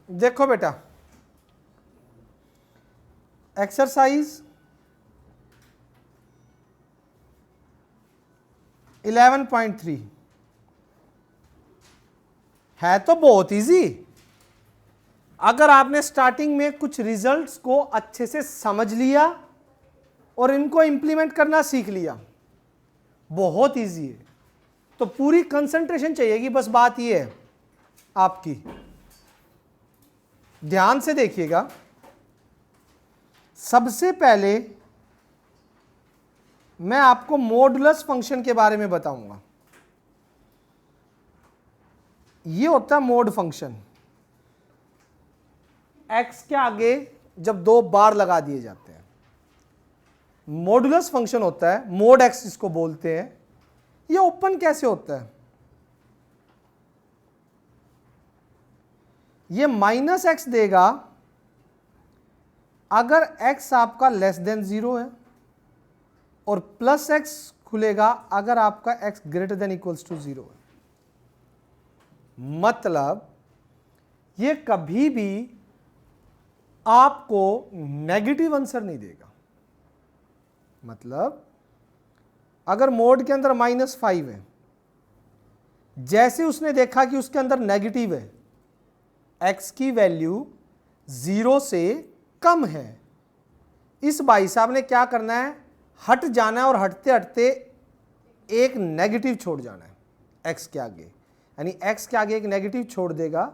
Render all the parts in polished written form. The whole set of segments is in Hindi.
देखो बेटा, एक्सरसाइज 11.3 है तो बहुत इजी। अगर आपने स्टार्टिंग में कुछ रिजल्ट्स को अच्छे से समझ लिया और इनको इंप्लीमेंट करना सीख लिया, बहुत इजी है। तो पूरी कंसंट्रेशन चाहिएगी, बस बात ये है आपकी, ध्यान से देखिएगा। सबसे पहले मैं आपको मॉडुलस फंक्शन के बारे में बताऊंगा। ये होता है मोड फंक्शन, x के आगे जब दो बार लगा दिए जाते हैं। मॉडुलस फंक्शन होता है, मोड x जिसको बोलते हैं। ये ओपन कैसे होता है? ये -x देगा अगर x आपका लेस देन 0 है, और +x खुलेगा अगर आपका x greater than equals to 0 है। मतलब ये कभी भी आपको नेगेटिव आंसर नहीं देगा। मतलब अगर मोड के अंदर -5 है, जैसे उसने देखा कि उसके अंदर नेगेटिव है, x की वैल्यू 0 से कम है, इस भाई साहब ने क्या करना है, हट जाना है और हटते हटते एक नेगेटिव छोड़ जाना है x के आगे। यानी x के आगे एक नेगेटिव छोड़ देगा,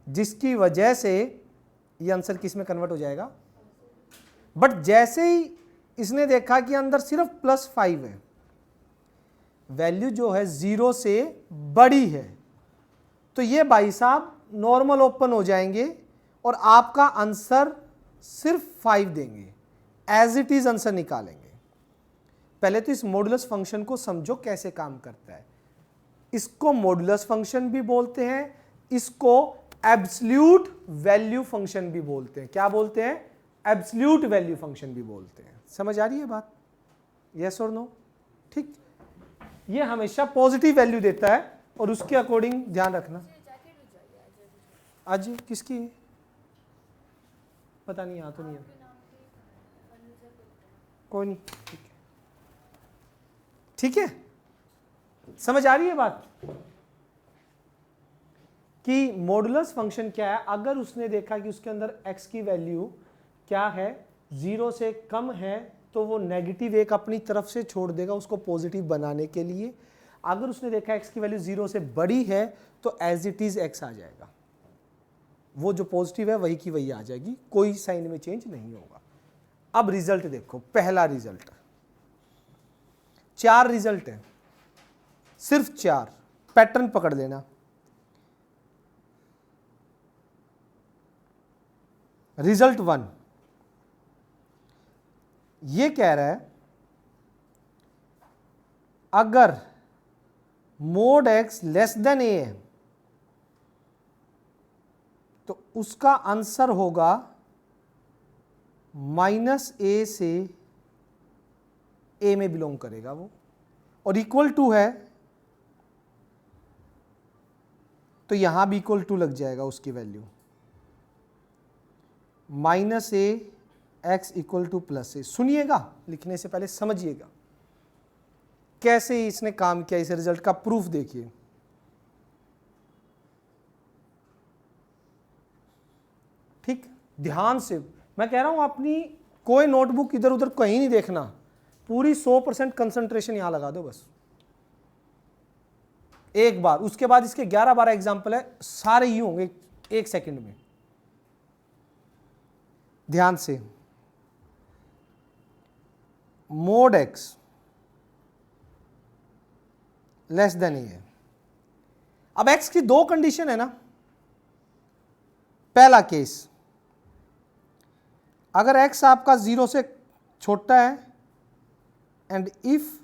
जिसकी वजह से ये आंसर किस में कन्वर्ट हो जाएगा। बट जैसे ही इसने देखा कि अंदर सिर्फ +5 है, वैल्यू जो है 0 से बड़ी है, तो ये भाई साहब नॉर्मल ओपन हो जाएंगे और आपका आंसर सिर्फ 5 देंगे, एज इट इज आंसर निकालेंगे। पहले तो इस मॉडुलस फंक्शन को समझो कैसे काम करता है। इसको मॉडुलस फंक्शन भी बोलते हैं, इसको एब्सोल्यूट वैल्यू फंक्शन भी बोलते हैं। क्या बोलते हैं? एब्सोल्यूट वैल्यू फंक्शन भी बोलते हैं। समझ आ रही है बात? यस और नो? ठीक। ये हमेशा पॉजिटिव वैल्यू देता है और उसके अकॉर्डिंग ध्यान रखना। आज किसकी पता नहीं, यहाँ तो नहीं है, कोई नहीं, ठीक है, ठीक है। समझ आ रही है बात कि मॉडुलस फंक्शन क्या है? अगर उसने देखा कि उसके अंदर x की वैल्यू क्या है, 0 से कम है, तो वो नेगेटिव एक अपनी तरफ से छोड़ देगा उसको पॉजिटिव बनाने के लिए। अगर उसने देखा x की वैल्यू 0 से बड़ी है, तो एज इट इज x आ जाएगा। वो जो पॉजिटिव है वही की वही आ जाएगी, कोई साइन में चेंज नहीं होगा। अब रिजल्ट देखो, पहला रिजल्ट, 4 रिजल्ट है, सिर्फ 4। पैटर्न पकड़ लेना। रिजल्ट 1 ये कह रहा है अगर mode x less than a है, तो उसका आंसर होगा -a से a में बिलोंग करेगा वो, और इक्वल टू है तो यहां भी इक्वल टू लग जाएगा उसकी value, -a x equal to +a। सुनिएगा, लिखने से पहले समझिएगा कैसे इसने काम किया। इस रिजल्ट का प्रूफ देखिए। ठीक, ध्यान से मैं कह रहा हूं, अपनी कोई नोटबुक इधर उधर कहीं नहीं देखना, पूरी 100% कंसंट्रेशन यहां लगा दो बस एक बार। उसके बाद इसके 11-12 एग्जाम्पल है, सारे ही होंगे 1 सेकंड में। ध्यान से, mode x less than a है। अब x की 2 कंडीशन है ना। पहला केस, अगर x आपका 0 से छोटा है एंड इफ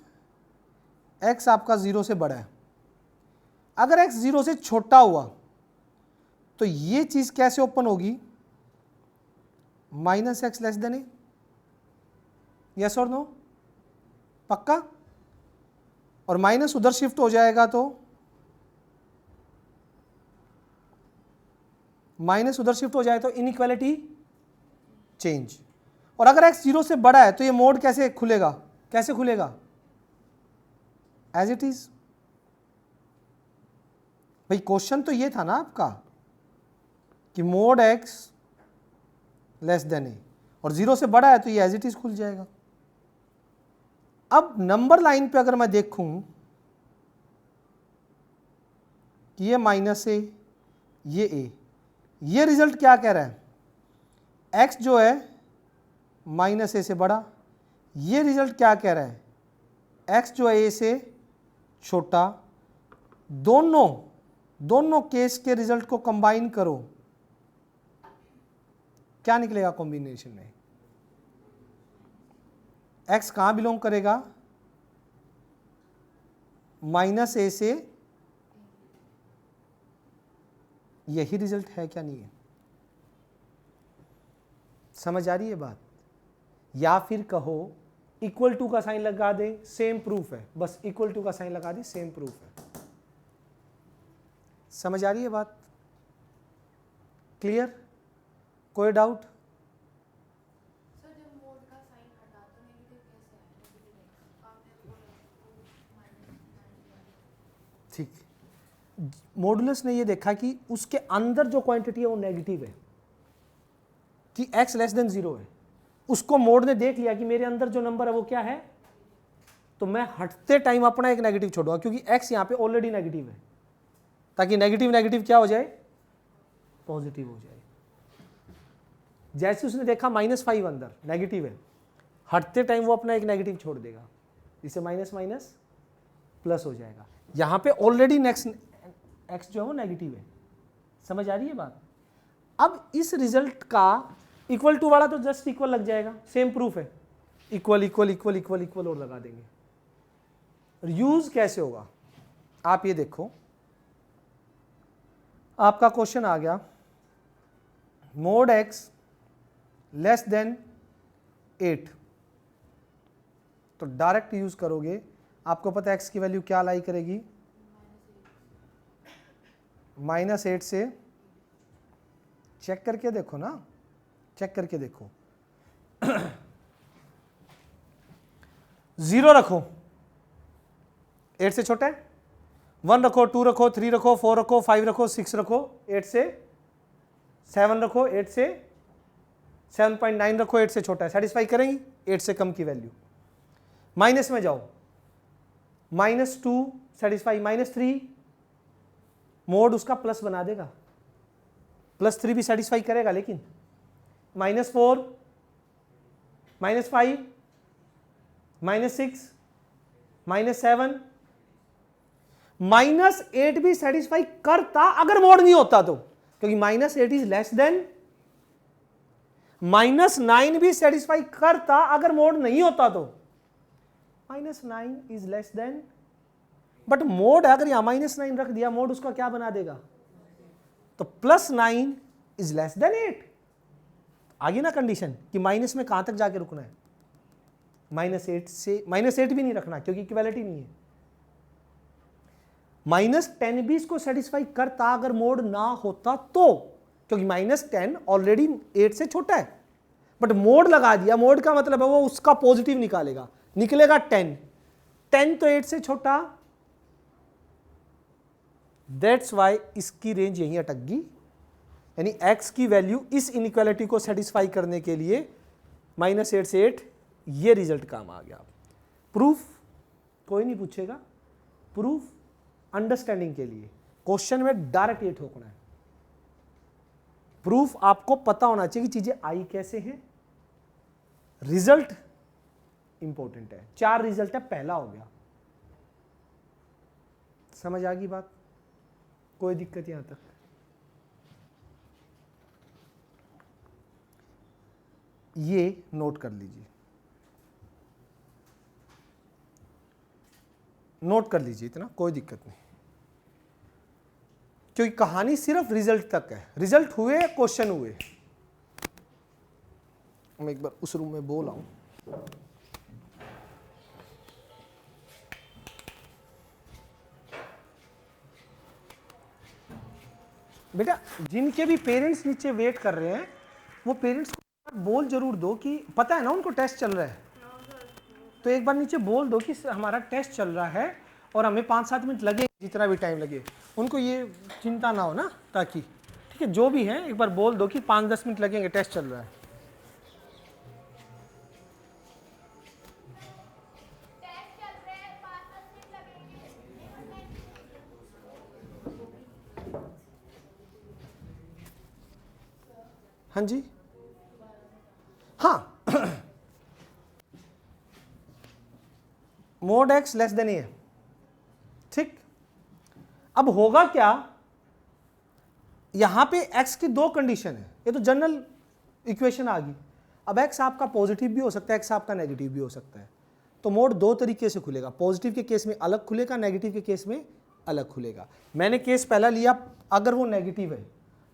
x आपका 0 से बड़ा है। अगर x 0 से छोटा हुआ तो ये चीज कैसे ओपन होगी? -x less than a। Yes और नो? पक्का? और माइनस उधर शिफ्ट हो जाएगा तो माइनस उधर शिफ्ट हो जाए तो इनइक्वालिटी चेंज। और अगर x 0 से बड़ा है तो ये मोड कैसे खुलेगा, कैसे खुलेगा, एज इट इज। भाई क्वेश्चन तो ये था ना आपका कि मोड x लेस देन ए, और 0 से बड़ा है तो ये एज इट इज खुल जाएगा। अब नंबर लाइन पे अगर मैं देखूं कि ये माइनस ए, ये ए, ये रिजल्ट क्या कह रहा है, x जो है माइनस ए से बड़ा, ये रिजल्ट क्या कह रहा है, x जो है ए से छोटा। दोनों केस के रिजल्ट को कंबाइन करो, क्या निकलेगा कॉम्बिनेशन में, x कहां बिलोंग करेगा, माइनस ए से, यही रिजल्ट है क्या नहीं है, समझ आ रही है बात। या फिर कहो इक्वल टू का साइन लगा दे, सेम प्रूफ है, बस इक्वल टू का साइन लगा दे, सेम प्रूफ है। समझ आ रही है बात, क्लियर, कोई डाउट। ठीक, मॉडुलस ने ये देखा कि उसके अंदर जो क्वांटिटी है वो नेगेटिव है, कि x लेस देन 0 है। उसको मोड ने देख लिया कि मेरे अंदर जो नंबर है वो क्या है, तो मैं हटते टाइम अपना एक नेगेटिव छोड़ूंगा, क्योंकि x यहां पे ऑलरेडी नेगेटिव है, ताकि नेगेटिव नेगेटिव क्या हो जाए, पॉजिटिव हो जाए। जैसे उसने देखा -5 अंदर नेगेटिव है, हटते टाइम वो अपना एक नेगेटिव छोड़ देगा, इससे माइनस माइनस प्लस हो जाएगा। यहां पे ऑलरेडी नेक्स्ट x जो है वो नेगेटिव है, समझ आ रही है बात। अब इस रिजल्ट का इक्वल टू वाला तो जस्ट इक्वल लग जाएगा, सेम प्रूफ है, equal equal equal equal equal और लगा देंगे। और यूज कैसे होगा आप ये देखो, आपका क्वेश्चन आ गया मोड x लेस देन 8, तो डायरेक्ट यूज करोगे, आपको पता है x की वैल्यू क्या लाई करेगी, -8 से, चेक करके देखो ना, चेक करके देखो 0 रखो, 8 से छोटा है, 1 रखो, 2 रखो, 3 रखो, 4 रखो, 5 रखो, 6 रखो, 8 से 7 रखो, 8 से 7.9 रखो, 8 से छोटा है, सेटिस्फाई करेंगी, 8 से कम की वैल्यू। माइनस में जाओ, -2 सेटिस्फाई, -3 मोड उसका प्लस बना देगा, +3 भी सेटिस्फाई करेगा, लेकिन -4, -5, -6, -7, -8 भी सेटिस्फाई करता अगर मोड नहीं होता तो, क्योंकि -8 इज लेस देन, -9 भी सेटिस्फाई करता अगर मोड नहीं होता तो, -9 is less than, but mode अगर यहां -9 रख दिया, मोड उसका क्या बना देगा, तो +9 इज लेस देन 8। आगे ना कंडीशन कि माइनस में कहां तक जाके रुकना है, -8 से, -8 भी नहीं रखना क्योंकि इक्वालिटी नहीं है। -10 भी इसको सेटिस्फाई करता अगर मोड ना होता तो, क्योंकि -10 ऑलरेडी 8 से छोटा है, बट मोड लगा दिया, मोड का मतलब है वो उसका पॉजिटिव निकालेगा, निकलेगा 10, 10 तो 8 से छोटा, दैट्स वाई इसकी रेंज यहीं अटक गई, यानी x की वैल्यू इस इनइक्वालिटी को सेटिस्फाई करने के लिए -8 से 8, ये रिजल्ट काम आ गया। प्रूफ कोई नहीं पूछेगा, प्रूफ अंडरस्टैंडिंग के लिए, क्वेश्चन में डायरेक्ट ये ठोकना है। प्रूफ आपको पता होना चाहिए कि चीजें आई कैसे हैं, रिजल्ट इंपॉर्टेंट है। 4 रिजल्ट है, पहला हो गया, समझ आ गई बात, कोई दिक्कत यहां तक। ये नोट कर लीजिए, नोट कर लीजिए इतना, कोई दिक्कत नहीं, क्योंकि कहानी सिर्फ रिजल्ट तक है, रिजल्ट हुए, क्वेश्चन हुए। मैं एक बार उस रूम में बोल आऊं, बेटा जिनके भी पेरेंट्स नीचे वेट कर रहे हैं वो पेरेंट्स को बोल जरूर दो कि पता है ना उनको टेस्ट चल रहा है, तो एक बार नीचे बोल दो कि हमारा टेस्ट चल रहा है और हमें 5-7 मिनट लगे, जितना भी टाइम लगे, उनको ये चिंता ना हो ना, ताकि ठीक है जो भी है एक बार बोल दो कि 5-10 मिनट लगेंगे, टेस्ट चल रहा है। हाँ जी, हाँ मोड एक्स लेस देन ए है, ठीक। अब होगा क्या, यहां पे x की दो कंडीशन है, ये तो जनरल इक्वेशन आ गई। अब x आपका पॉजिटिव भी हो सकता है, x आपका नेगेटिव भी हो सकता है, तो मोड दो तरीके से खुलेगा, पॉजिटिव के केस में अलग खुलेगा, नेगेटिव के केस में अलग खुलेगा। मैंने केस पहला लिया, अगर वो नेगेटिव है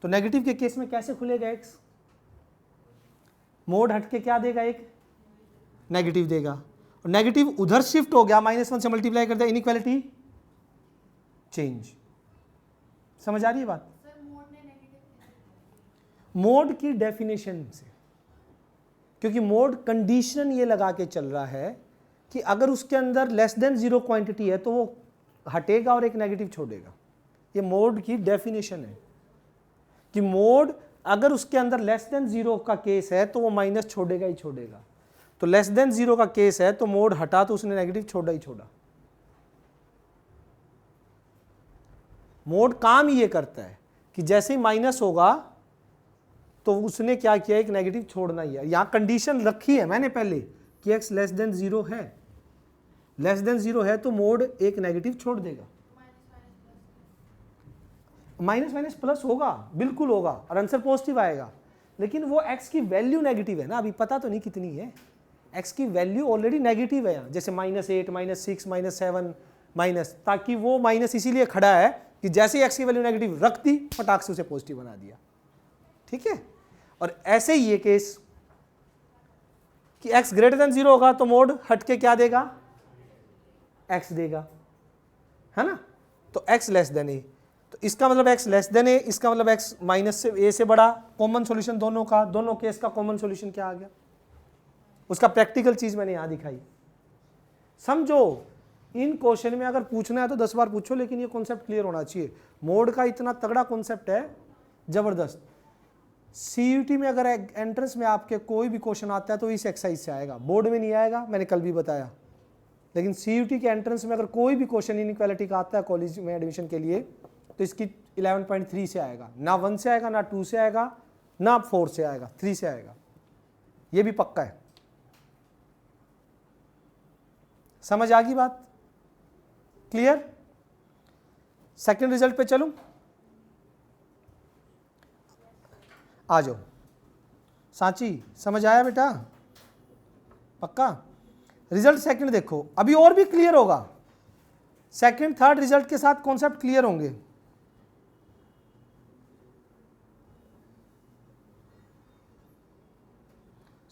तो नेगेटिव के केस में कैसे खुलेगा x, मोड हटके क्या देगा, एक नेगेटिव देगा, और नेगेटिव उधर शिफ्ट हो गया, -1 से मल्टीप्लाई कर दिया, इनइक्वालिटी चेंज। समझ आ रही है बात? मोड की डेफिनेशन से, क्योंकि मोड कंडीशन ये लगा के चल रहा है कि अगर उसके अंदर लेस देन 0 क्वांटिटी है तो वो हटेगा और एक नेगेटिव छोड़ेगा। ये मोड की डेफिनेशन है कि मोड अगर उसके अंदर लेस देन 0 का केस है तो वो माइनस छोड़ेगा ही छोड़ेगा। तो लेस देन 0 का केस है तो मोड हटा तो उसने नेगेटिव छोड़ा ही छोड़ा। मोड काम ये करता है कि जैसे ही माइनस होगा तो उसने क्या किया, एक नेगेटिव छोड़ना ही है। यहां कंडीशन रखी है मैंने पहले कि x लेस देन 0 है, लेस देन 0 है तो मोड एक नेगेटिव छोड़ देगा। माइनस माइनस प्लस होगा, बिल्कुल होगा, और आंसर पॉजिटिव आएगा, लेकिन वो x की वैल्यू नेगेटिव है ना, अभी पता तो नहीं कितनी है, x की वैल्यू ऑलरेडी नेगेटिव है यहाँ, जैसे -8 -6 -7 माइनस, ताकि वो माइनस इसीलिए खड़ा है कि जैसे ही x की वैल्यू नेगेटिव रख दी फटाक से उसे पॉजिटिव बना दिया। ठीक है, और ऐसे ही ये केस कि x ग्रेटर देन 0 होगा तो मोड हट के क्या देगा, x देगा, है ना। तो x लेस देन ए, तो इसका मतलब x लेस देन ए, इसका मतलब x माइनस से a से बड़ा। कॉमन सॉल्यूशन दोनों का, दोनों केस का कॉमन सॉल्यूशन क्या आ गया, उसका प्रैक्टिकल चीज मैंने यहां दिखाई। समझो, इन क्वेश्चन में अगर पूछना है तो 10 बार पूछो, लेकिन ये कॉन्सेप्ट क्लियर होना चाहिए। मोड का इतना तगड़ा कॉन्सेप्ट है, जबरदस्त। सीयूटी में अगर एंट्रेंस में आपके कोई भी क्वेश्चन आता है तो इस एक्सरसाइज से आएगा, बोर्ड में नहीं आएगा, मैंने कल भी बताया। लेकिन सीयूटी के एंट्रेंस में अगर कोई भी क्वेश्चन इनइक्वालिटी का आता है कॉलेज में एडमिशन के लिए तो इसकी 11.3 से आएगा, ना 1 से आएगा, ना 2 से आएगा, ना 4 से आएगा, 3 से आएगा, ये भी पक्का है। समझ आ गई बात, क्लियर? सेकंड रिजल्ट पे चलूं, आ जाओ। सांची समझ आया बेटा, पक्का? रिजल्ट सेकंड देखो, अभी और भी क्लियर होगा, सेकंड थर्ड रिजल्ट के साथ कॉन्सेप्ट क्लियर होंगे।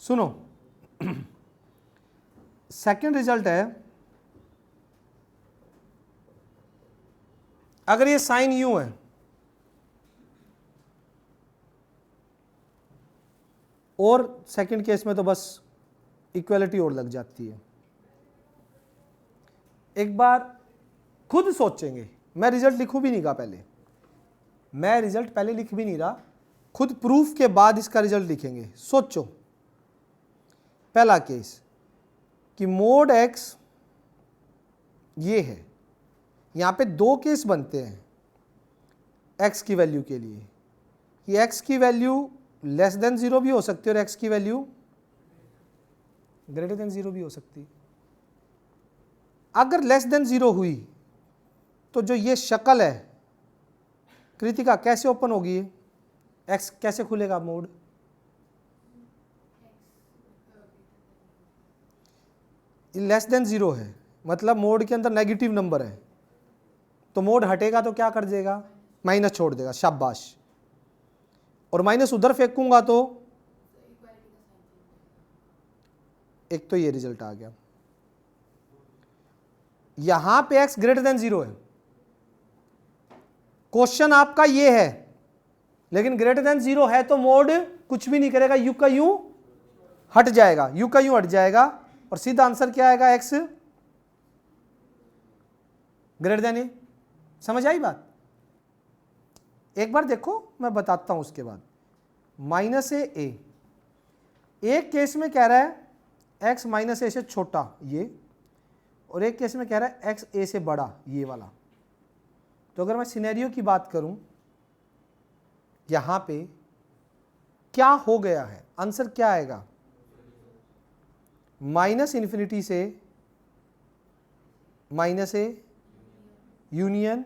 सुनो, सेकंड रिजल्ट है, अगर ये साइन यूं है और सेकंड केस में तो बस इक्वलिटी और लग जाती है। एक बार खुद सोचेंगे, मैं रिजल्ट लिखूं भी नहीं रहा पहले, मैं रिजल्ट पहले लिख भी नहीं रहा, खुद प्रूफ के बाद इसका रिजल्ट लिखेंगे। सोचो, पहला केस कि मोड x ये है, यहां पे दो केस बनते हैं x की वैल्यू के लिए, कि x की वैल्यू लेस देन 0 भी हो सकती है और x की वैल्यू ग्रेटर देन 0 भी हो सकती है। अगर लेस देन 0 हुई तो जो ये शक्ल है कृतिका कैसे ओपन होगी, x कैसे खुलेगा मोड, लेस देन 0 है मतलब मोड के अंदर नेगेटिव नंबर है, तो मोड हटेगा तो क्या कर देगा, माइनस छोड़ देगा, शाबाश। और माइनस उधर फेंकूंगा तो एक तो ये रिजल्ट आ गया। यहां पे x ग्रेटर देन 0 है, क्वेश्चन आपका ये है लेकिन ग्रेटर देन 0 है तो मोड कुछ भी नहीं करेगा, यू का यूं हट जाएगा, यू का यूं हट जाएगा और सीधा आंसर क्या आएगा, एक्स ग्रेटर देन ए। समझ आई बात? एक बार देखो मैं बताता हूं उसके बाद। माइनस ए, एक केस में कह रहा है एक्स माइनस ए से छोटा ये, और एक केस में कह रहा है एक्स ए से बड़ा ये वाला। तो अगर मैं सिनेरियो की बात करूं, यहां पे क्या हो गया है, आंसर क्या आएगा, माइनस इन्फिनिटी से माइनस ए यूनियन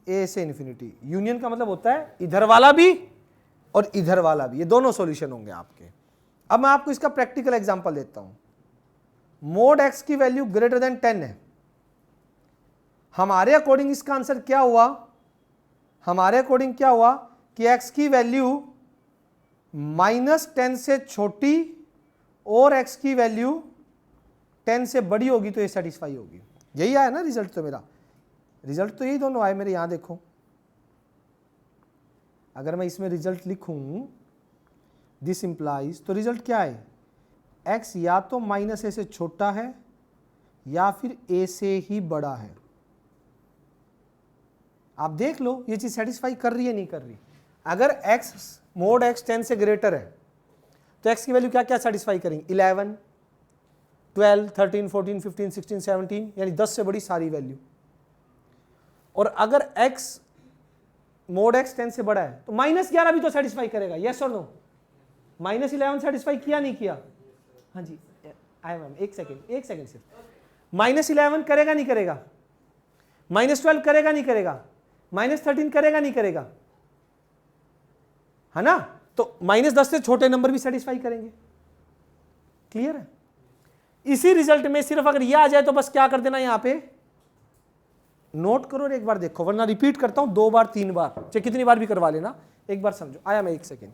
ए से इन्फिनिटी। यूनियन का मतलब होता है इधर वाला भी और इधर वाला भी, ये दोनों सॉल्यूशन होंगे आपके। अब मैं आपको इसका प्रैक्टिकल एग्जांपल देता हूं। मोड एक्स की वैल्यू ग्रेटर देन 10 है, हमारे अकॉर्डिंग इसका आंसर क्या हुआ, हमारे अकॉर्डिंग क्या हुआ कि एक्स की वैल्यू -10 से छोटी और एक्स की वैल्यू 10 से बड़ी होगी तो ये सेटिस्फाई होगी। यही आया ना रिजल्ट, तो मेरा रिजल्ट तो यही दोनों आए मेरे। यहां देखो, अगर मैं इसमें रिजल्ट लिखूं दिस इंप्लाइज, तो रिजल्ट क्या है, एक्स या तो -a से छोटा है या फिर a से ही बड़ा है। आप देख लो ये चीज सेटिस्फाई कर रही है नहीं कर रही। अगर x मोड x 10 से ग्रेटर है तो x की वैल्यू क्या क्या सेटिस्फाई करेंगे, 11, 12, 13, 14, 15, 16, 17, यानी 10 से बड़ी सारी वैल्यू। और अगर x मोड x 10 से बड़ा है तो -11 भी तो सेटिस्फाई करेगा, यस और नो। -11 सेटिस्फाई किया नहीं किया, हाँ जी आई मैम, एक सेकेंड सिर्फ। -11 करेगा नहीं करेगा, -12 करेगा नहीं करेगा, -13 करेगा नहीं करेगा, है ना। तो -10 से छोटे नंबर भी सेटिस्फाई करेंगे। क्लियर है? इसी रिजल्ट में सिर्फ अगर यह आ जाए तो बस क्या कर देना, यहां पे नोट करो और एक बार देखो, वरना रिपीट करता हूं 2 बार 3 बार, चाहे कितनी बार भी करवा लेना, एक बार समझो। आया मैं, एक सेकेंड।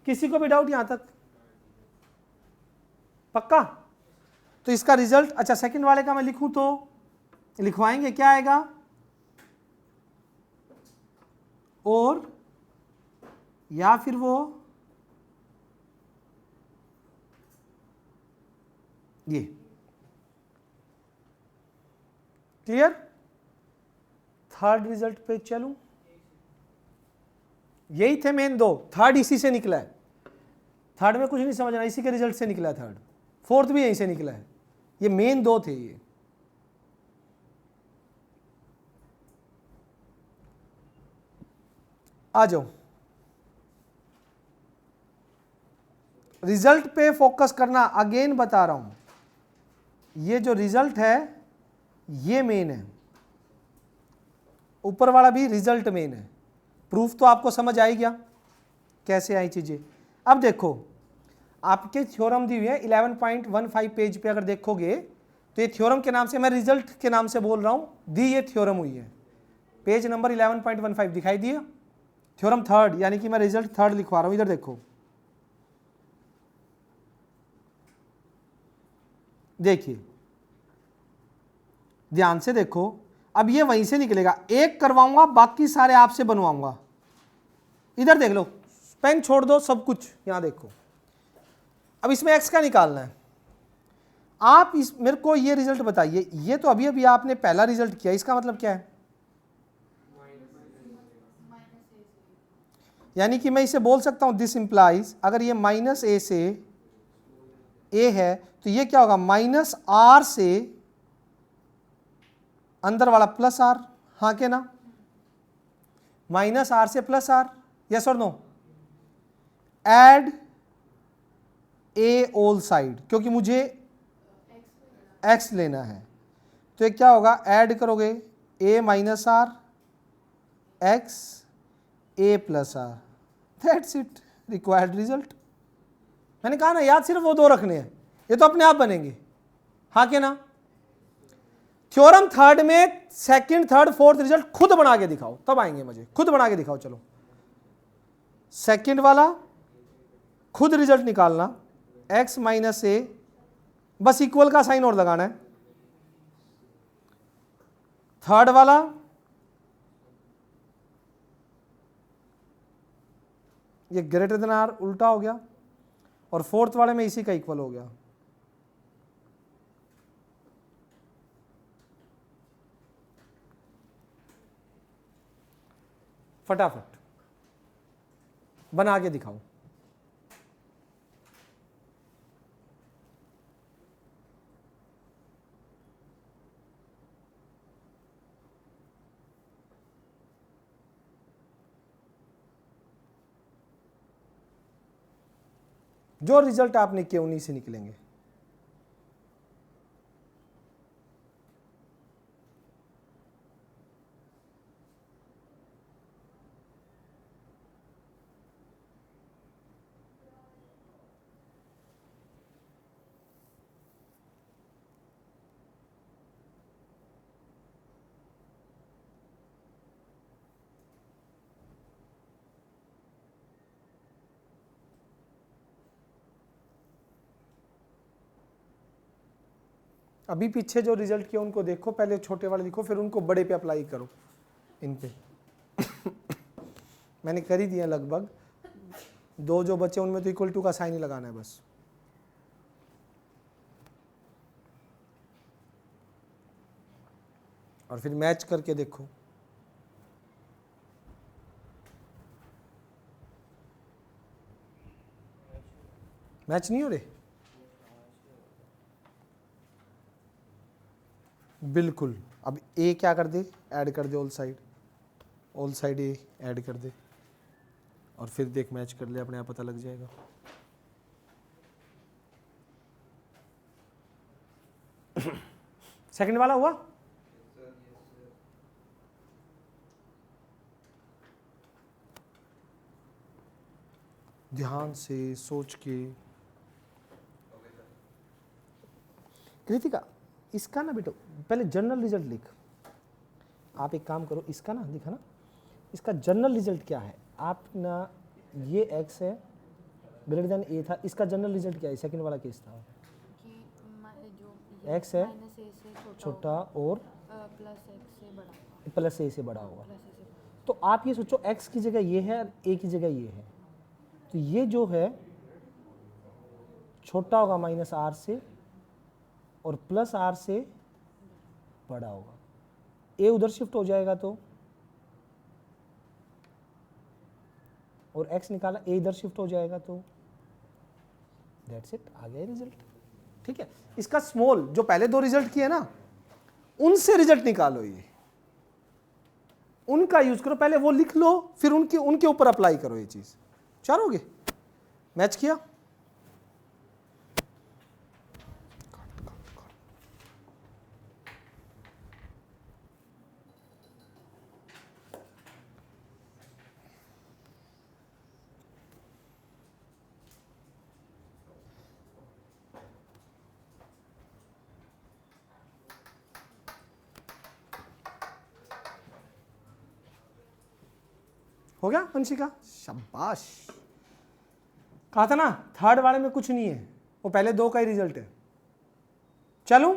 किसी को भी डाउट यहां तक? पक्का? तो इसका रिजल्ट, अच्छा सेकंड वाले का मैं लिखूं तो लिखवाएंगे, क्या आएगा? और या फिर वो ये। क्लियर? थर्ड रिजल्ट पे चलूं? यही थे मेन दो, थर्ड इसी से निकला है। थर्ड में कुछ नहीं समझना, इसी के रिजल्ट से निकला है थर्ड। फोर्थ भी यहीं से निकला है। ये मेन दो थे ये। आ जाओ, रिजल्ट पे फोकस करना। अगेन बता रहा हूं, ये जो रिजल्ट है ये मेन है, ऊपर वाला भी रिजल्ट मेन है। प्रूफ तो आपको समझ आई गया कैसे आई चीजें। अब देखो, आपके थ्योरम दी हुई है 11.15 पेज पे, अगर देखोगे तो ये थ्योरम के नाम से, मैं रिजल्ट के नाम से बोल रहा हूं, दी ये थ्योरम हुई है। पेज नंबर 11.15 दिखाई दिया, थ्योरम थर्ड, यानी कि मैं रिजल्ट थर्ड लिखवा रहा हूं। इधर देखो, देखिए ध्यान से देखो। अब ये वहीं से निकलेगा, एक करवाऊंगा बाकी सारे आपसे बनवाऊंगा। इधर देख लो, पेन छोड़ दो, सब कुछ यहां देखो। अब इसमें एक्स का निकालना है। आप इस मेरे को ये रिजल्ट बताइए, ये तो अभी अभी आपने पहला रिजल्ट किया, इसका मतलब क्या है? यानी कि मैं इसे बोल सकता हूं, दिस इंप्लाइज, अगर ये माइनस ए से ए है तो ये क्या होगा? माइनस आर से अंदर वाला प्लस आर। हाँ के ना? माइनस आर से प्लस आर, यस और नो? एड ए ऑल साइड, क्योंकि मुझे एक्स लेना है। तो ये क्या होगा? ऐड करोगे A minus R x A plus R, that's it, required result. मैंने कहा ना, याद सिर्फ वो दो रखने हैं, ये तो अपने आप बनेंगे। हाँ के ना? थ्योरम थर्ड में सेकंड थर्ड फोर्थ रिजल्ट खुद बना के दिखाओ, तब आएंगे मजे। खुद बना के दिखाओ। चलो, सेकंड वाला खुद रिजल्ट निकालना, एक्स माइनस ए, बस इक्वल का साइन और लगाना है। थर्ड वाला ये ग्रेटर देन आर उल्टा हो गया, और फोर्थ वाले में इसी का इक्वल हो गया। फटाफट बना के दिखाओ। जो रिजल्ट आपने किए उन्हीं से निकलेंगे। अभी पीछे जो रिजल्ट किया उनको देखो, पहले छोटे वाले लिखो, फिर उनको बड़े पे अप्लाई करो। इन पे मैंने कर ही दिया लगभग, दो जो बचे उनमें तो इक्वल टू का साइन ही लगाना है बस। और फिर मैच करके देखो। मैच नहीं हो रहे? बिल्कुल। अब ए क्या कर दे? ऐड कर they all side A add कर दे, और फिर देख मैच कर ले, अपने आप पता लग जाएगा। सेकंड वाला हुआ? ध्यान से सोच के। कृतिका, इसका ना बेटो पहले जनरल रिजल्ट लिख। आप एक काम करो, इसका ना दिखा ना, इसका जनरल रिजल्ट क्या है? आप ना, ये x है ग्रेटर देन ए था, इसका जनरल रिजल्ट क्या है? सेकंड वाला केस था, एक्स है माइनस ए से छोटा और प्लस एक्स से बड़ा प्लस ए से बड़ा होगा। प्लस ए से बड़ा। तो आप ये सोचो x की जगह ये है और a की जगह ये है, तो ये जो है छोटा होगा माइनस आर से और प्लस आर से बड़ा होगा। a उधर शिफ्ट हो जाएगा तो, और x निकाला, a इधर शिफ्ट हो जाएगा तो दैट्स इट, आ गया रिजल्ट। ठीक है, इसका स्मॉल जो पहले दो रिजल्ट किए ना उनसे रिजल्ट निकालो, ये उनका यूज करो, पहले वो लिख लो फिर उनके उनके ऊपर अप्लाई करो ये चीज। चारोगे मैच किया? हो गया वंशिका, शाबाश। कहा था ना थर्ड वाले में कुछ नहीं है, वो पहले दो का ही रिजल्ट है। चलूं?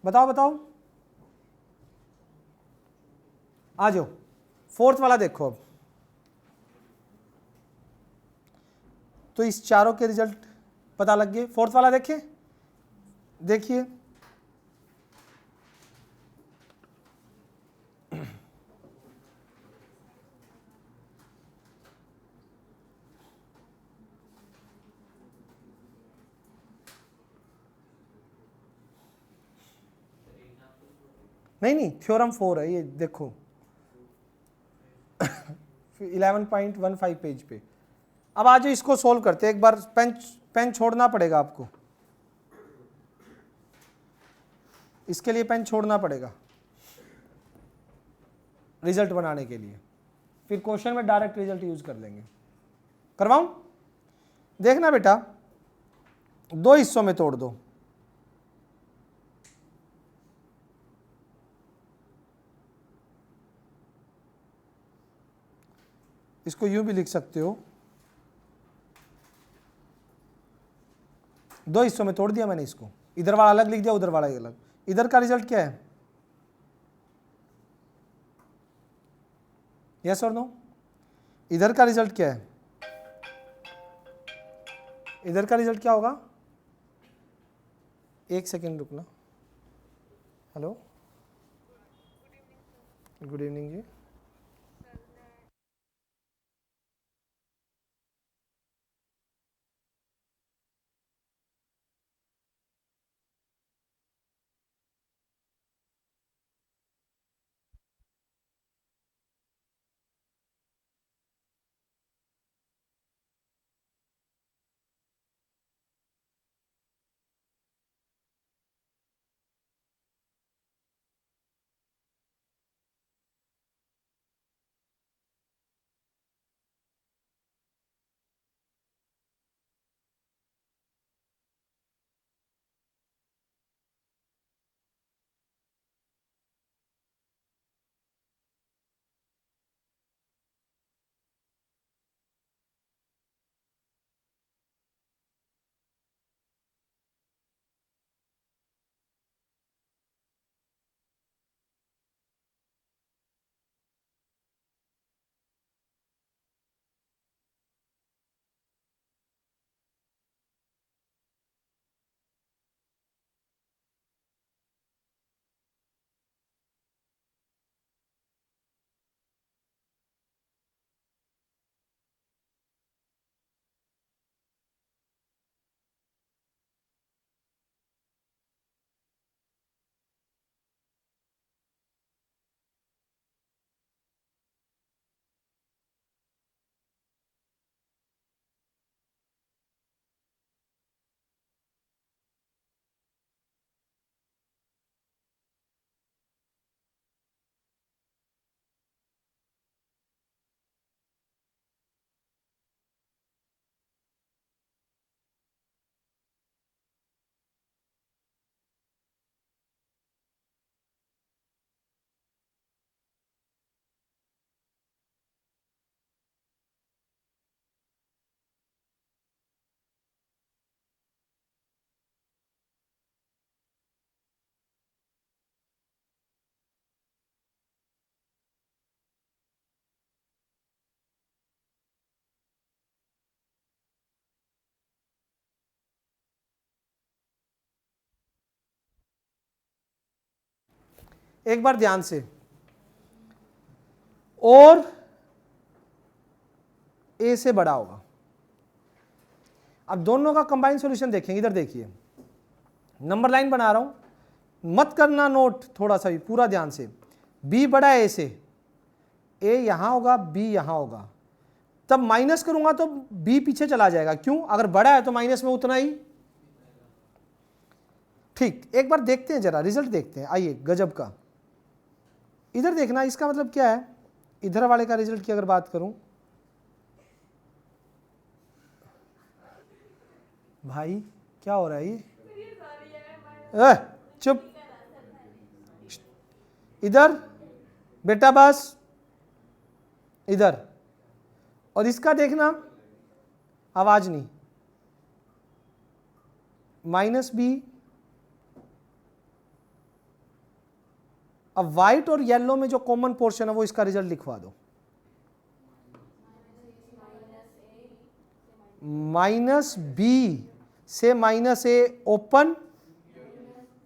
बताओ बताओ, आ जाओ। फोर्थ वाला देखो अब। तो इस चारों के रिजल्ट पता लग गए। फोर्थ वाला देखिए, देखिए नहीं नहीं, थ्योरम 4 है ये, देखो 11.15 पेज पे। अब आज इसको सोल्व करते हैं। एक बार पेन पेन छोड़ना पड़ेगा आपको, इसके लिए पेन छोड़ना पड़ेगा रिजल्ट बनाने के लिए, फिर क्वेश्चन में डायरेक्ट रिजल्ट यूज कर लेंगे। करवाऊं? देखना बेटा, दो हिस्सों में तोड़ दो। इसको यूं भी लिख सकते हो, दो हिस्सों में तोड़ दिया मैंने इसको, इधर वाला अलग लिख दिया, उधर वाला अलग। इधर का रिजल्ट क्या है? यस और नो? इधर का रिजल्ट क्या है? इधर का रिजल्ट क्या होगा? एक सेकेंड रुकना। हेलो, गुड इवनिंग जी। एक बार ध्यान से, और a से बड़ा होगा। अब दोनों का कंबाइंड सॉल्यूशन देखेंगे। इधर देखिए, नंबर लाइन बना रहा हूं, मत करना नोट थोड़ा सा भी, पूरा ध्यान से। b बड़ा है a से, a यहां होगा, b यहां होगा, तब माइनस करूंगा तो b पीछे चला जाएगा। क्यों? अगर बड़ा है तो माइनस में उतना ही। ठीक, एक बार देखते हैं, जरा रिजल्ट देखते हैं। आइए, गजब का। इधर देखना, इसका मतलब क्या है, इधर वाले का रिजल्ट की अगर बात करूं, भाई क्या हो रहा है ये? चुप, इधर बेटा, बस इधर। और इसका देखना, आवाज नहीं, -b। अब व्हाइट और येलो में जो कॉमन पोर्शन है वो इसका रिजल्ट लिखवा दो। -b से -a ओपन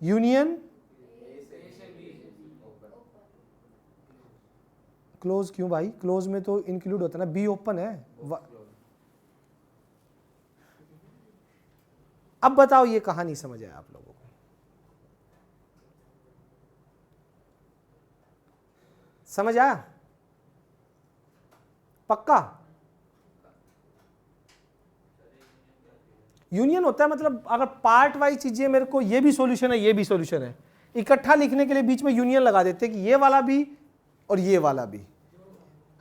यूनियन क्लोज। क्यों भाई? क्लोज में तो इंक्लूड होता है ना, बी ओपन है। अब बताओ ये कहां नहीं समझ आया आप लोगों को? समझ आया? पक्का? यूनियन होता है मतलब अगर पार्ट वाइज चीजें, मेरे को ये भी सॉल्यूशन है, ये भी सॉल्यूशन है, इकट्ठा लिखने के लिए बीच में यूनियन लगा देते हैं कि ये वाला भी और ये वाला भी।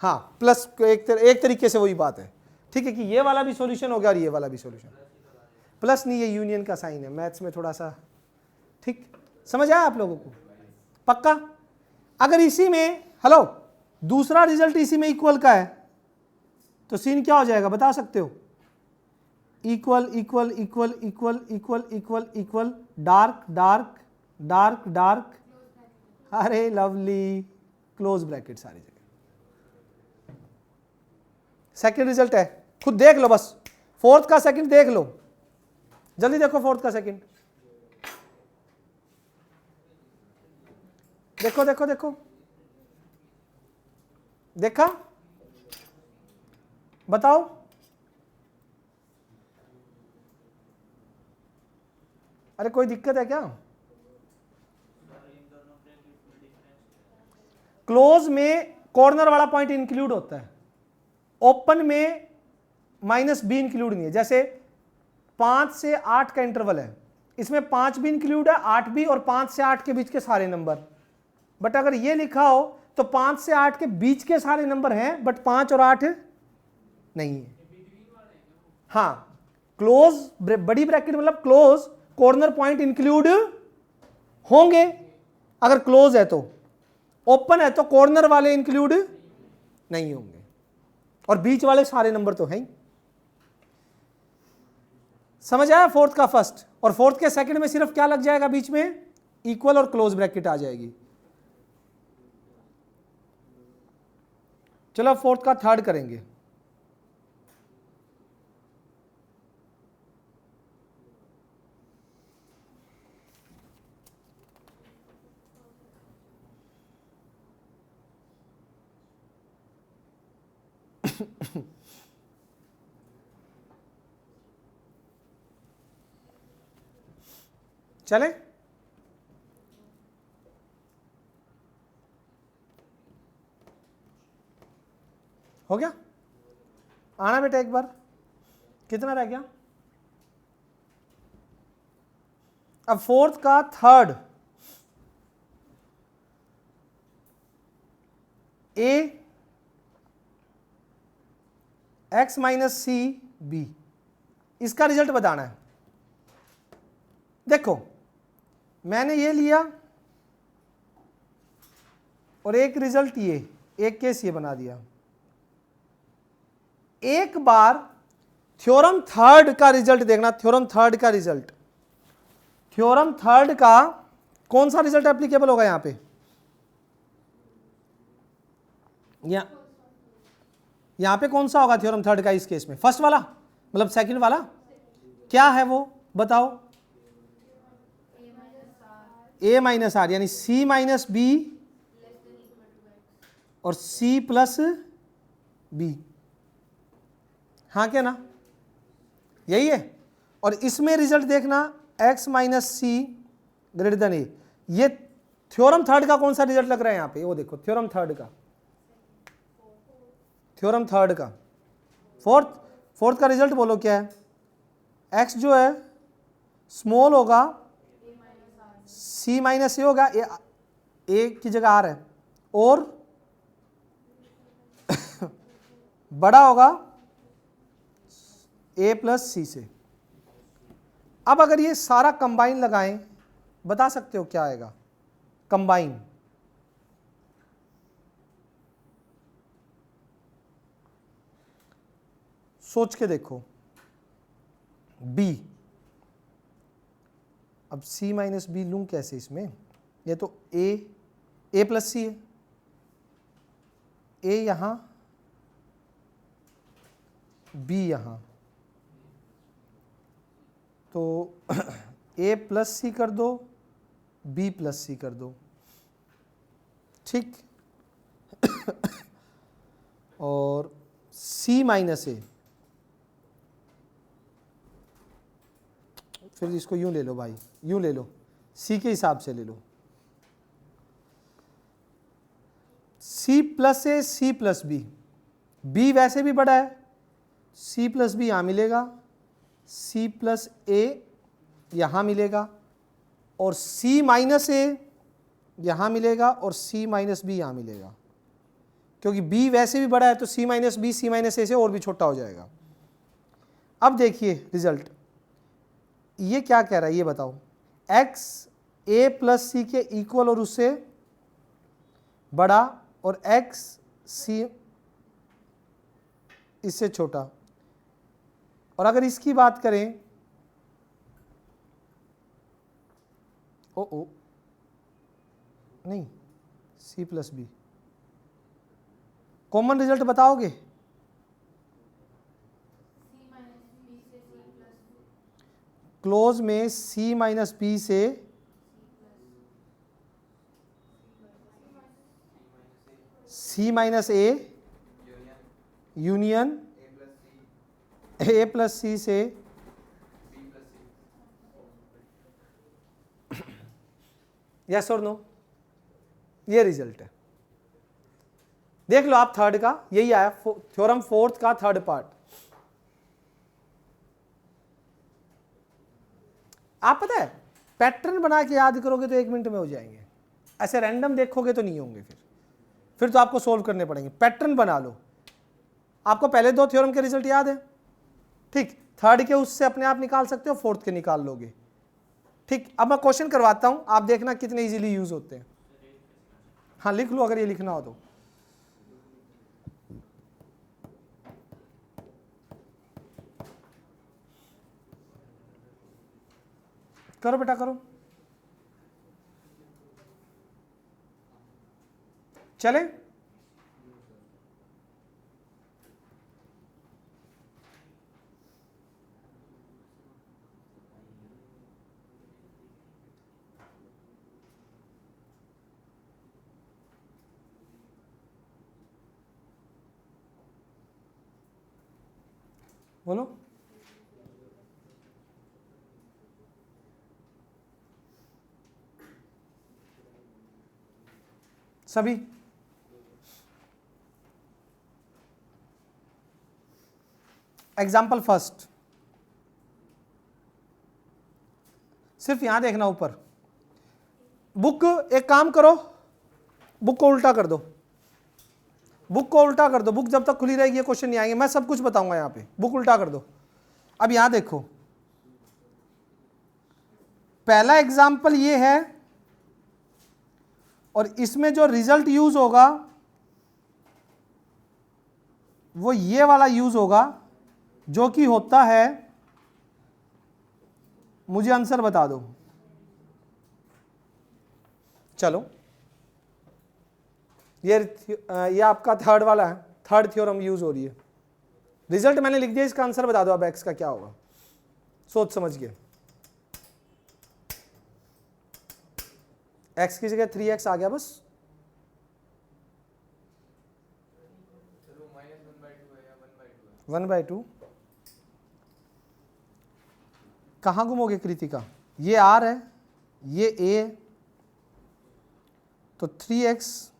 हाँ, प्लस एक तरीके से वही बात है। ठीक है कि ये वाला भी सॉल्यूशन हो गया और ये वाला भी सॉल्यूशन। प्लस नहीं, ये यूनियन का साइन है, मैथ्स में थोड़ा सा। ठीक, समझ आया आप लोगों को? पक्का? अगर इसी में, हेलो, दूसरा रिजल्ट इसी में इक्वल का है तो सीन क्या हो जाएगा बता सकते हो? Equal equal equal equal equal equal equal, dark dark dark dark, अरे लवली, क्लोज ब्रैकेट सारी जगह। सेकंड रिजल्ट है, खुद देख लो बस। फोर्थ का सेकंड देख लो, जल्दी देखो फोर्थ का सेकंड। देखो देखो देखो, देखा? बताओ। अरे कोई दिक्कत है क्या? क्लोज में कॉर्नर वाला पॉइंट इंक्लूड होता है, ओपन में -b इंक्लूड नहीं है। जैसे 5 से 8 का इंटरवल है, इसमें 5 भी इंक्लूड है, 8 भी, और 5 से 8 के बीच के सारे नंबर। बट अगर ये लिखा हो तो 5 से 8 के बीच के सारे नंबर हैं, बट 5 और 8 नहीं है। हाँ, क्लोज बड़ी ब्रैकेट मतलब क्लोज, कॉर्नर पॉइंट इंक्लूड होंगे अगर क्लोज है तो, ओपन है तो कॉर्नर वाले इंक्लूड नहीं होंगे, और बीच वाले सारे नंबर तो हैं ही। समझ आया? फोर्थ का फर्स्ट और फोर्थ के सेकंड में सिर्फ क्या लग जाएगा बीच में? इक्वल और क्लोज ब्रैकेट आ जाएगी। चलो फोर्थ का थर्ड करेंगे। चले? हो गया? आना बेटा एक बार। कितना रह गया? अब फोर्थ का third, a x - c b, इसका रिजल्ट बताना है। देखो, मैंने ये लिया और एक रिजल्ट ये, एक केस ये बना दिया। एक बार थ्योरम थर्ड का रिजल्ट देखना। थ्योरम थर्ड का रिजल्ट, थ्योरम थर्ड का कौन सा रिजल्ट एप्लीकेबल होगा यहां पे? यहां पे कौन सा होगा थ्योरम थर्ड का इस केस में? फर्स्ट वाला मतलब सेकंड वाला? क्या है वो बताओ? a माइनस आर, यानी c माइनस बी और c प्लस बी, हाँ क्या ना, यही है। और इसमें रिजल्ट देखना x माइनस सी ग्रेटर देन ए। ये थ्योरम थर्ड का कौन सा रिजल्ट लग रहा है यहाँ पे, वो देखो थ्योरम थर्ड का, थ्योरम थर्ड का फोर्थ का रिजल्ट बोलो क्या है, x जो है स्मॉल होगा, c माइनस ए होगा, ए की जगह आर है, और बड़ा होगा a प्लस सी से। अब अगर ये सारा कंबाइन लगाएं, बता सकते हो क्या आएगा कंबाइन, सोच के देखो। b, अब c माइनस बी लूं कैसे इसमें, ये तो a प्लस सी है, a यहां b यहां, तो a प्लस सी कर दो, b प्लस सी कर दो, ठीक। और c माइनस ए, फिर इसको यूं ले लो भाई, यूं ले लो, c के हिसाब से ले लो, c प्लस ए c प्लस बी, b वैसे भी बड़ा है, c प्लस बी यहाँ मिलेगा, c प्लस ए यहाँ मिलेगा, और c माइनस ए यहाँ मिलेगा, और c माइनस बी यहाँ मिलेगा, क्योंकि b वैसे भी बड़ा है तो c minus B c minus A से और भी छोटा हो जाएगा। अब देखिए रिजल्ट, ये क्या कह रहा है ये बताओ, x a प्लस सी के इक्वल और उससे बड़ा, और x c इससे छोटा। और अगर इसकी बात करें, ओ नहीं, c plus B, common result बताओगे, क्लोज में c माइनस बी से c minus A union a plus C से यस और नो, ये रिजल्ट है। देख लो आप थर्ड का, यही आया थ्योरम फोर्थ का थर्ड पार्ट। आप पता है पैटर्न बना के याद करोगे तो 1 मिनट में हो जाएंगे, ऐसे रैंडम देखोगे तो नहीं होंगे, फिर तो आपको सोल्व करने पड़ेंगे। पैटर्न बना लो, आपको पहले 2 थ्योरम के रिजल्ट याद है, ठीक, थर्ड के उससे अपने आप निकाल सकते हो, फोर्थ के निकाल लोगे, ठीक। अब मैं क्वेश्चन करवाता हूं, आप देखना कितने इजीली यूज होते हैं। हाँ लिख लो अगर ये लिखना हो तो, करो बेटा करो, चले। बोलो, सभी एग्जाम्पल फर्स्ट, सिर्फ यहां देखना ऊपर। बुक, एक काम करो, बुक को उल्टा कर दो, बुक को उल्टा कर दो, बुक जब तक खुली रहेगी ये क्वेश्चन नहीं आएंगे, मैं सब कुछ बताऊंगा यहां पे। बुक उल्टा कर दो। अब यहां देखो, पहला एग्जाम्पल ये है, और इसमें जो रिजल्ट यूज होगा वो ये वाला यूज होगा, जो कि होता है, मुझे आंसर बता दो। चलो ये आपका थर्ड वाला है, थर्ड थ्योरम यूज हो रही है। रिजल्ट मैंने लिख दिया, इसका आंसर बता दो अब एक्स का क्या होगा, सोच समझ के। x की जगह 3x आ गया बस। चलो -1/2 है या 1/2 है? 1/2। कहाँ घूमोगे कृतिका? ये r है, ये a है, तो 3x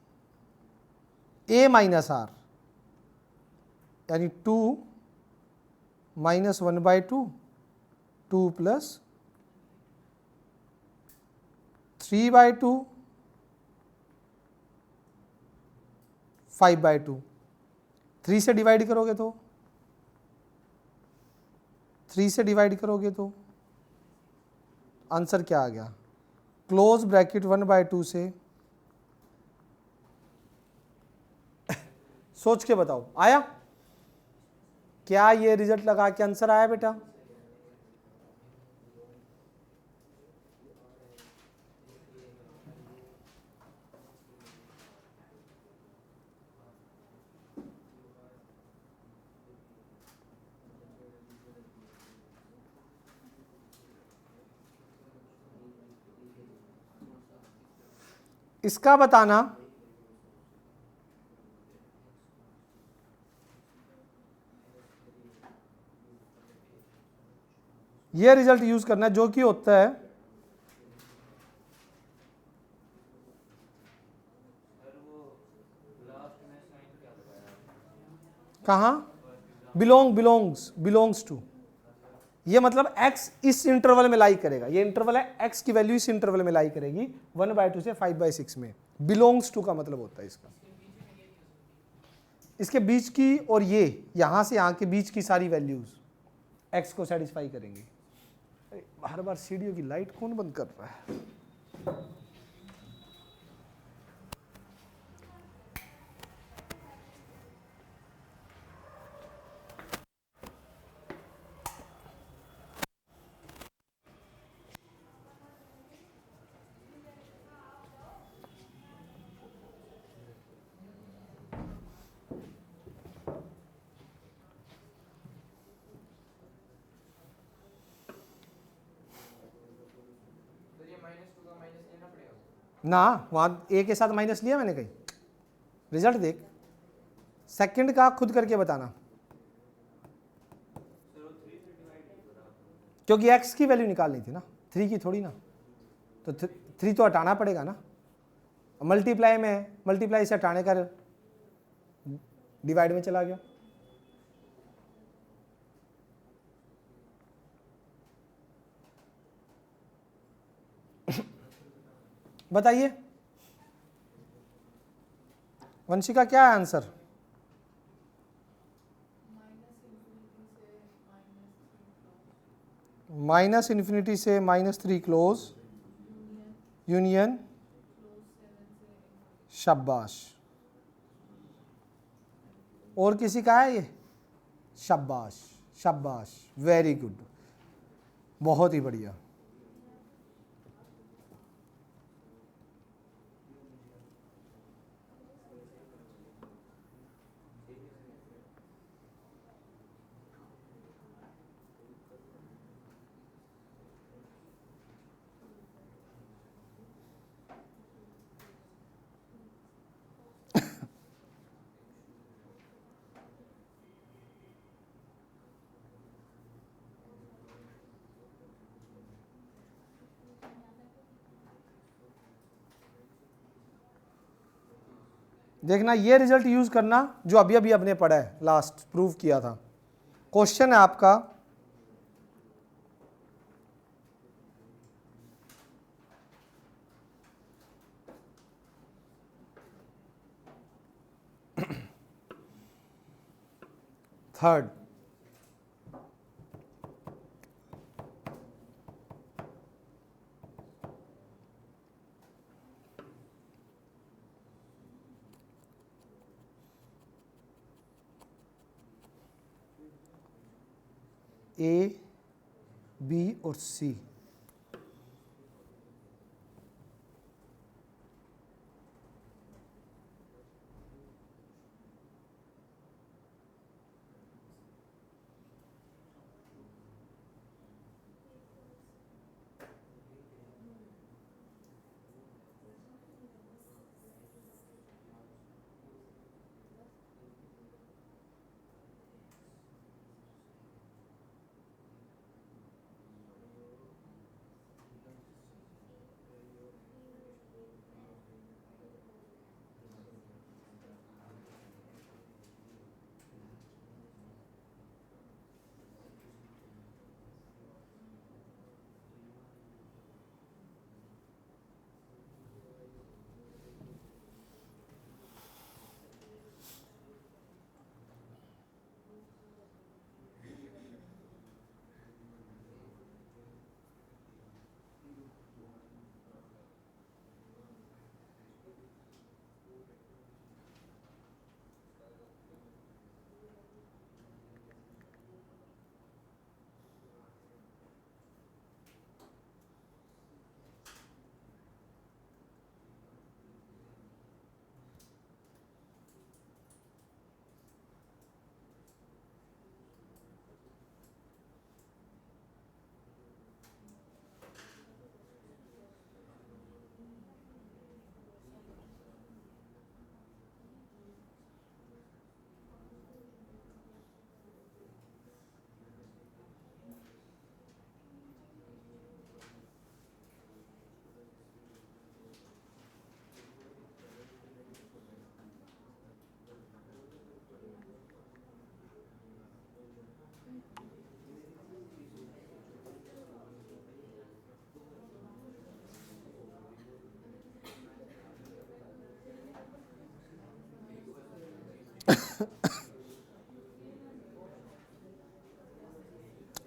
a माइनस r यानी 2 - 1/2, 2 + 3/2, 5/2। 3 से डिवाइड करोगे तो 3 से डिवाइड करोगे तो आंसर क्या आ गया? क्लोज ब्रैकेट 1/2 से सोच के बताओ आया क्या? ये रिजल्ट लगा के आंसर आया बेटा? इसका बताना ये रिजल्ट यूज करना जो कि होता है कहाँ? Belongs to. ये मतलब x इस इंटरवल में लाई करेगा, ये इंटरवल है, x की वैल्यू इस इंटरवल में लाई करेगी 1/2 से 5/6 में। बिलोंग्स टू का मतलब होता है इसका, इसके बीच की और ये यहां से यहां के बीच की सारी वैल्यूज x को सेटिस्फाई करेंगी। हर बार सीढ़ियों की लाइट कौन बंद कर रहा है? तो ये -2 का माइनस लेना पड़ेगा? ना, वहां a के साथ माइनस लिया मैंने कहीं? रिजल्ट देख, सेकंड का खुद करके बताना, क्योंकि x की वैल्यू निकालनी थी ना, 3 की थोड़ी ना, तो 3 तो हटाना पड़ेगा ना। मल्टीप्लाई में, मल्टीप्लाई से हटाने का डिवाइड में चला गया। बताइए वंशिका क्या है आंसर? -∞ से -3 क्लोज यूनियन। शाबाश। और किसी का है ये? शाबाश शाबाश, वेरी गुड, बहुत ही बढ़िया। देखना ये रिजल्ट यूज करना जो अभी अभी आपने पढ़ा है, लास्ट प्रूव किया था। क्वेश्चन है आपका थर्ड, ए बी और सी।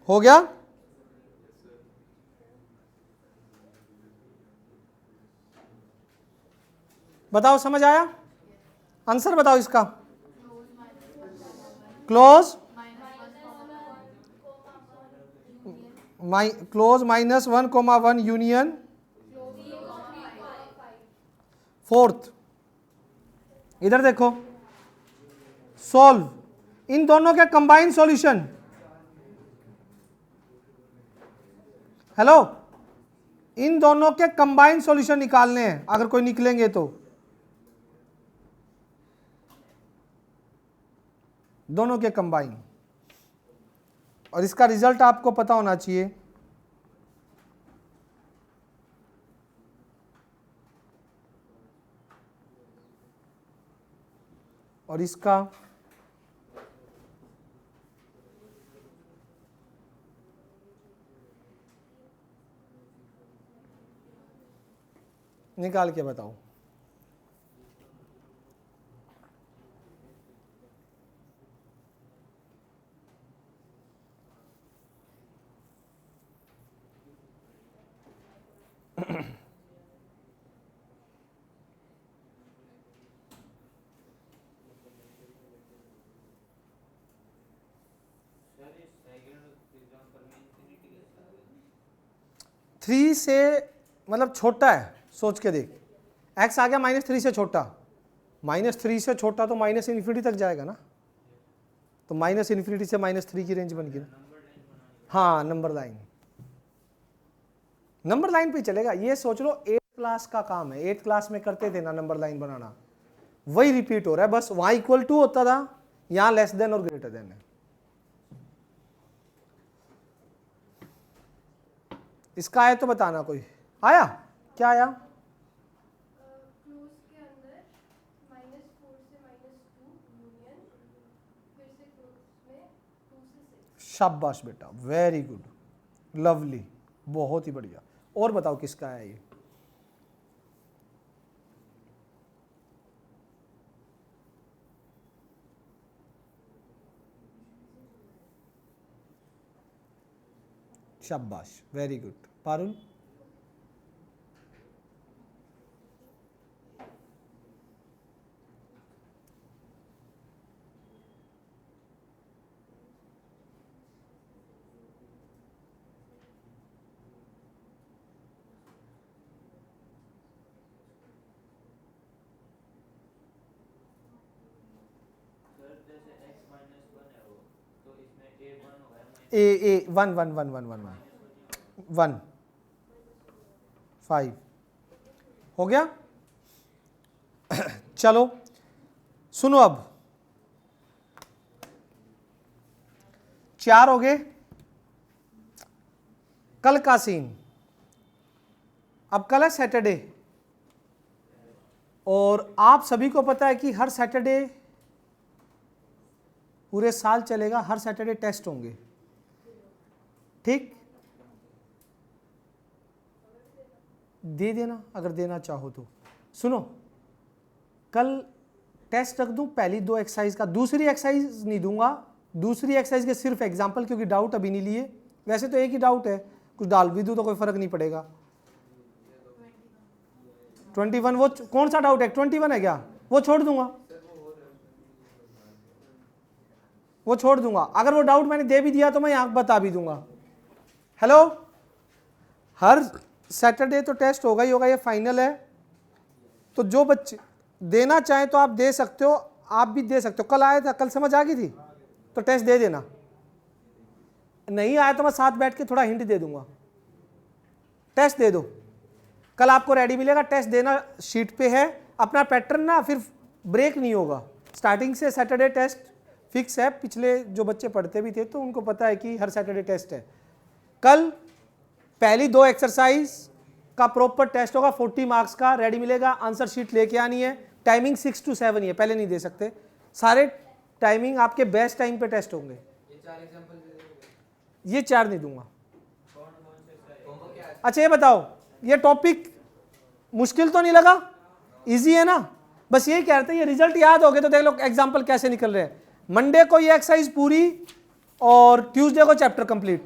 हो गया? बताओ, समझ आया? आंसर बताओ इसका। Close close -1, union fourth. इधर देखो, सॉल्व इन दोनों के कंबाइंड सॉल्यूशन। हेलो, इन दोनों के कंबाइंड सॉल्यूशन निकालने हैं, अगर कोई निकलेंगे तो। दोनों के कंबाइन, और इसका रिजल्ट आपको पता होना चाहिए। और इसका निकाल के बताओ। थ्री से मतलब छोटा है, सोच के देख। एक्स आ गया -3 से छोटा, -3 से छोटा तो -∞ तक जाएगा ना, तो -∞ से -3 की रेंज बन गई ना। हाँ, नंबर लाइन पे चलेगा। ये सोच लो 8th क्लास का काम है, 8th क्लास में करते थे ना नंबर लाइन बनाना, वही रिपीट हो रहा है। बस वहां =2 होता था, यहां लेस देन और ग्रेटर देन है। इसका आया तो बताना। कोई आया? क्या आया? क्लोज के अंदर -4 से -2 यूनियन, फिर से क्लोज में 2 से 6। शाबाश बेटा, वेरी गुड, लवली, बहुत ही बढ़िया। और बताओ किसका है ये? शाबाश, वेरी गुड। पारुल? ए 1 5 हो गया। चलो सुनो, अब 4 हो गए। कल का सीन, अब कल है सैटरडे, और आप सभी को पता है कि हर सैटरडे पूरे साल चलेगा, हर सैटरडे टेस्ट होंगे, ठीक? दे देना अगर देना चाहो तो। सुनो, कल टेस्ट रख दूं पहली 2 एक्सरसाइज का, दूसरी एक्सरसाइज नहीं दूंगा। दूसरी एक्सरसाइज के सिर्फ एग्जांपल, क्योंकि डाउट अभी नहीं लिए। वैसे तो एक ही डाउट है, कुछ डाल भी दूं तो कोई फर्क नहीं पड़ेगा। 21, वो कौन सा डाउट है? 21 है क्या? वो छोड़ दूंगा, वो छोड़ दूंगा। अगर वो डाउट मैंने दे भी दिया तो मैं यहाँ बता भी दूंगा। हेलो, हर सैटरडे तो टेस्ट होगा ही होगा, ये फाइनल है। तो जो बच्चे देना चाहें तो आप दे सकते हो, आप भी दे सकते हो। कल आया था, कल समझ आ गई थी तो टेस्ट दे देना। नहीं आया तो मैं साथ बैठ के थोड़ा हिंट दे दूंगा। टेस्ट दे दो, कल आपको रेडी मिलेगा। टेस्ट देना शीट पे है, अपना पैटर्न ना फिर ब्रेक नहीं होगा। स्टार्टिंग से सैटरडे टेस्ट फिक्स है। पिछले जो बच्चे पढ़ते भी थे तो उनको पता है कि हर सैटरडे टेस्ट है। कल पहली 2 एक्सरसाइज का प्रॉपर टेस्ट होगा, 40 मार्क्स का। रेडी मिलेगा, आंसर शीट लेके आनी है। टाइमिंग 6 to 7 ही है, पहले नहीं दे सकते। सारे टाइमिंग आपके बेस्ट टाइम पे टेस्ट होंगे। ये 4 एग्जांपल दे दोगे? ये 4 नहीं दूंगा। होमवर्क क्या? अच्छा ये बताओ, ये टॉपिक मुश्किल तो नहीं लगा? इजी है ना? बस यही कह रहे थे, ये रिजल्ट याद हो गए तो देख लो एग्जाम्पल कैसे निकल रहे हैं। मंडे को ये एक्सरसाइज पूरी और ट्यूसडे को चैप्टर कंप्लीट,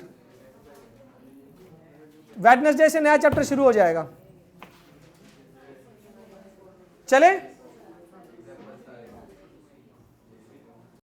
वेडनेसडे से नया चैप्टर शुरू हो जाएगा। चले